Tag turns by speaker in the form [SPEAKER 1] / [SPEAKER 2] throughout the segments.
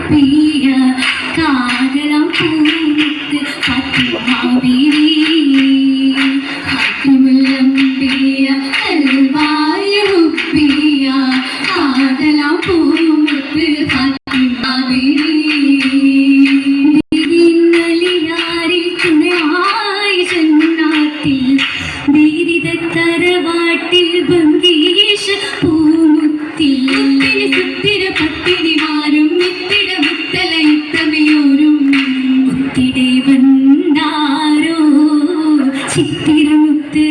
[SPEAKER 1] ഹുബിയ കാതലം പൂത്ത് ഫാത്തിമ ബീവി ഹാത്തിമുൽ അംബിയ കൽബായ ഹുബിയ കാതലം പൂത്ത് ഫാത്തിമ ബീവി നലിയാരിൽ തുണയായി ജന്നാത്തിൽ ദീരിത തറവാട്ടിൽ ബംഗീഷ പൂമുത്തിൽ സുത്തിര പട്ടിണി മാറും ഇത്തിട മുത്തല ഇത്തമയോരും മുത്തിടെ വന്നാരോ ചിത്തിരമുത്ത്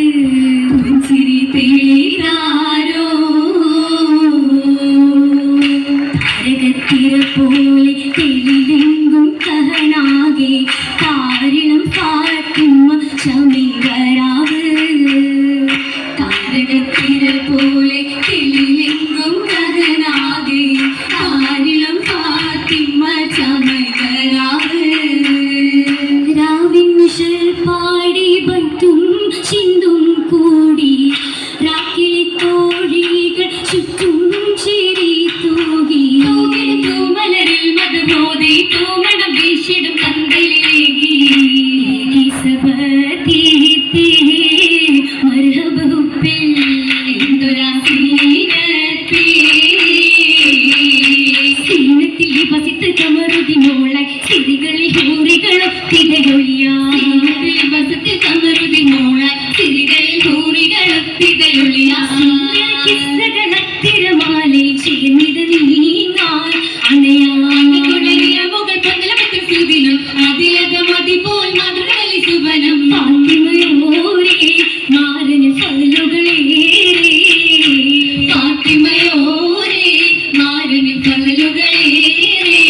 [SPEAKER 1] പുഞ്ചിരി തേളീരാരോ താരകത്തിര പോലെ തെളിലെങ്കും കഹനാകെ കാരിളം ഫാത്തിമ ശമീവരാവ് താരകത്തിര പോലെ തെളിലെങ്കും കഹനാകെ കാരിളം ഫാത്തിമ ശമീവരാവ് രാവിൻ മിഷൽ പാടി ബത്തും ചിന്തും കൂടി രാക്കിളി തോഴികൾ ചുറ്റും ചിരി തൂകി തൂമലരിൽ മധുബോധി തൂമണം വീശിടും തന്തയിലേകി സബതീത്തേ മർഹബ ഹുബ്ബിൽ എന്തൊരാ സീനത്തേ സീനത്തിൽ വസിത്ത് കമറുദിനോളായി സിരികളിൽ ഹൂറികളൊത്തിതയൊളിയാ സീനത്തിൽ വസിത്ത് കമറുദിനോളായി സിരികളിൽ ഹൂറികളൊത്തിതയൊളിയാ കിസ്സകളത്തിരമാലെ ചേർന്നിത നീങ്ങാൻ അണയാങ്ങി കൊടങ്ങിയ മുകൾ പന്തലമത്തിൽ സുദിനം അതിലത മതി പോൽ മധുരവലി സുവനം ഫാത്തിമയോരേ മാരന് ഫലലുകളേറെ ഫാത്തിമയോരേ മാരന് ഫലലുകളേറെ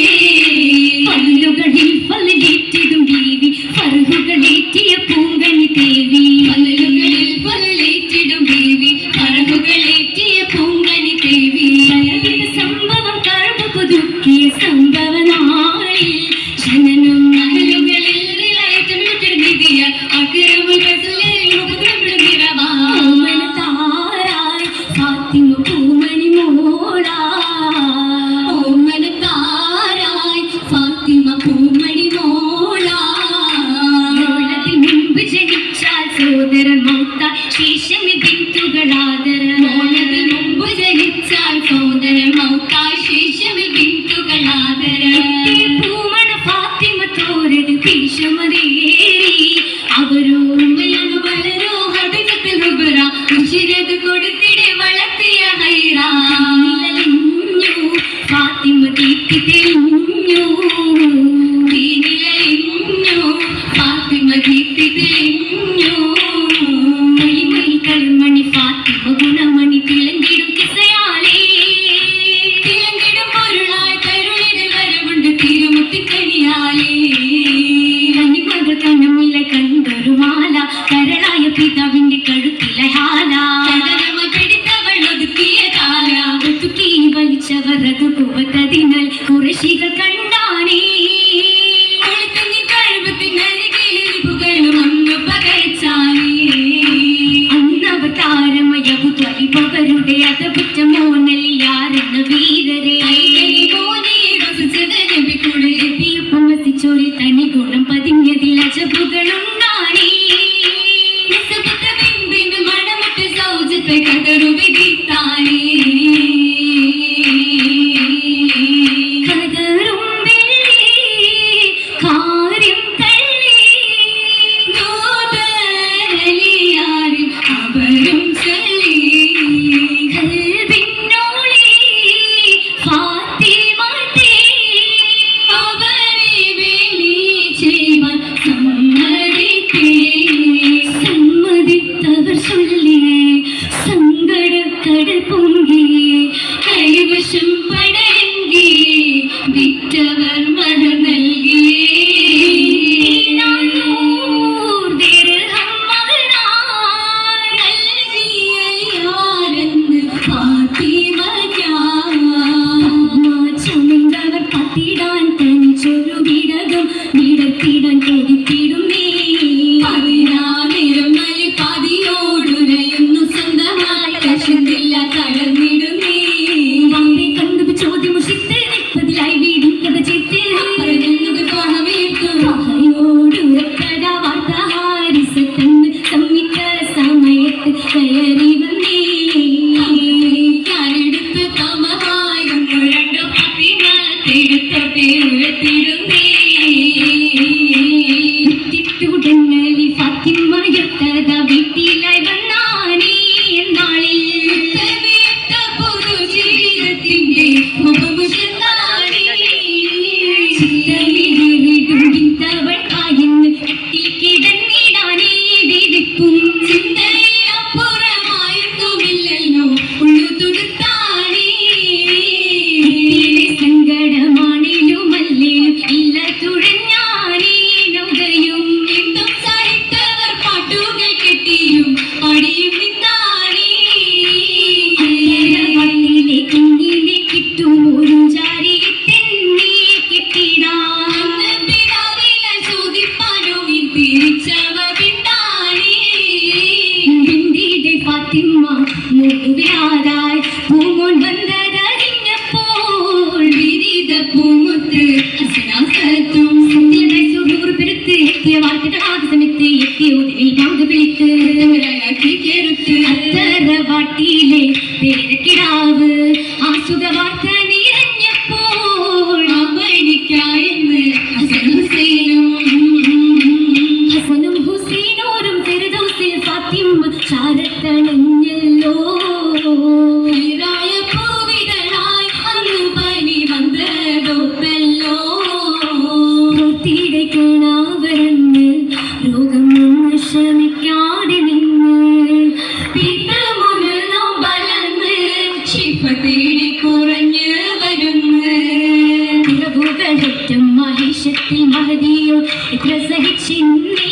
[SPEAKER 1] ഫലലുകളിൽ ഫലലേറ്റിടും ബീവി ഫർഹുകളേറ്റിയ പൂങ്കണി ദേവി ഫലലുകളിൽ ഫലലേറ്റിടും ബീവി ഫർഹുകളേറ്റിയ പൂങ്കണി ദേവി സംഭവം കഴവ് പുതുക്കിയ സംഭവ നാളിൽ ജനനം മഹലുകളിൽ റിലായറ്റമിട്ടിടുന്നിയ അക്രമുൽ റസൂലിൽ മുഖദ്രമിടുന്നിരവാ ഓമന താരായി ഫാത്തിമ പൂമണി മോളാ ഓമന താരായി ഫാത്തിമ പൂമണി മോളാ മോളത്തിൽ മുമ്പ് ജനിച്ചാൽ സോദരൻ മൗത്ത ശേഷം ബിന്ദുകളാദര മോളത്തിൽ മുമ്പ് ജനിച്ചാൽ സോദരൻ മൗത്ത ശേഷം ബിന്ദുകളാദര പൂമണ ഫാത്തിമ തോരത് ഭീഷമതേറി അവരോമയാണ് വളരോ ഹദത്തിൽ റുബറ ഉശിരത് കൊടുത്തിടെ വളർത്തിയ ഹൈറാ നിലലിഞ്ഞു ഫാത്തിമ ദീപ്തി തെളിഞ്ഞു നിലലിഞ്ഞു ഫാത്തിമ ദീപ്തി തെളിഞ്ഞു മണിമണി കൽമണി ഫാത്തിമ ഗുണമണി തിളങ്ങിടും കിസയാലേ തിളങ്ങിടും പൊരുളായി കരുളിന് വരവുണ്ട് തിരുമുത്തിക്കണിയാലേ കന്നിമകൾ കണ്ണമുല്ല കണ്ടൊരു മാല കരളായ പിതാവിന്റെ കഴുത്തിലെ ഹാല കടലമ പിടിത്തവൾ ഒതുക്കിയ കാല ഒതുക്കി വലിച്ചവർ അത് കുവത്തതിനാൽ കുറശികൾ കണ്ടാനേ ഒളിത്തങ്ങി കഴിവത്തിനരികിലിരിപ്പുകളും അങ്ങ് പകച്ചാനേ അന്നവർ താരമയവു ത്വലിപ്പവരുടെ അതപുറ്റ മോനലിയാരെന്ന വീരരെ വസിച്ചോരിൽ തനി ഗുണം പതിഞ്ഞതിൽ അജബുകളുണ്ടാനേ മണമറ്റ് സൗജത്തെ കതറു വിധിത്താനേ കതറും കാര്യം തള്ളി നോദലിയാരിൽ അവരും ചൊല്ലി കൽബിന്നോളി ഫാത്തിമത്തെ അവരെ വിളിച്ചേവാൻ സമ്മതിത്തവർ ചൊല്ലി സങ്കട കടൽ പൊങ്കി കൈവശം പടയെങ്കി വിറ്റവർ മഹർ നൽകി പത്തിടാൻ തനിച്ചൊരു വിടകം വിടത്തിടാൻ കൊതിത്തിടുന്നേ പതിനായിരം പതിയോടുരയുന്നു സ്വന്തമായി കശുന്നില്ല തളർന്നിടുന്നേ ചോദ്യം മുഷിത്ത് 30 വീടും കഥ ഉയർത്തിടുന്നേ തിട്ടുടങ്ങളിൽ ഫാത്തിമയത്തത വീട്ടിലായി വന്നാനേ എന്നാളിൽ പുതു ജീവിതത്തിന്റെ മുഖമുഷന്നാണേ ചിന്തവിടുവിടുവിന്തവൾ കായെന്ന് കിടന്നിടാനേ വിധിപ്പും ചിന്തയിലപ്പുറമായൊന്നുമില്ലല്ലോ ഉള്ളു തുടുത്താണേ സങ്കടമാണേലുമല്ലേലും ഇല്ല തുഴഞ്ഞാനേ നൗകയും എന്തും സഹിത്തവർ പാട്ടുകൾ കെട്ടിയും പാടിയും നിന്നാനേ വണ്ടിലെ കുഞ്ഞിനെ കിട്ടും ഒരു ജാരികത്തെന്നെ കെട്ടിടാന്ന് പിതാവിനെ ചോദിപ്പാനോ നീ തിരിച്ചവ പിണ്ടാനേ ബിന്ദിയുടെ ഫാത്തിമ മുഴുവനായി പൂമോൻ വന്നതറിഞ്ഞപ്പോൾ വിരിത പൂമുത്ത് അസനാസത്തും സത്യയുടെ സുറൂർ പെരുത്ത് എത്തിയ വാർത്തകളാക സമയത്ത് എത്തിയ ഉദവിൽ പങ്ക് വിളിത്ത് അത്തറ വാട്ടിയിലെ പേരക്കിടാവ് ആസുഖ വാർത്ത നിറഞ്ഞപ്പോൾ അമ്മണിക്കായെന്ന് ഹസനും ഹുസൈനോരും ഫിർദൗസിൽ ഫാത്തിമ ചാരത്തണഞ്ഞല്ലോ ഹൈറായ പൂവിതളായി അന്ന് പനി വന്നതൊപ്പല്ലോ പൂർത്തിയുടെ കാണാവരന്ന് രോഗം ഒന്ന് ശമിക്കാതെ നിന്ന് പിന്നമുനോ ബലന്ന് ശിഫ തേടി കുറഞ്ഞ് വരുന്ന് പിറവുകളൊറ്റം മഹിഷത്തിൽ മഹതിയോ എത്ര സഹിച്ചിന്നേ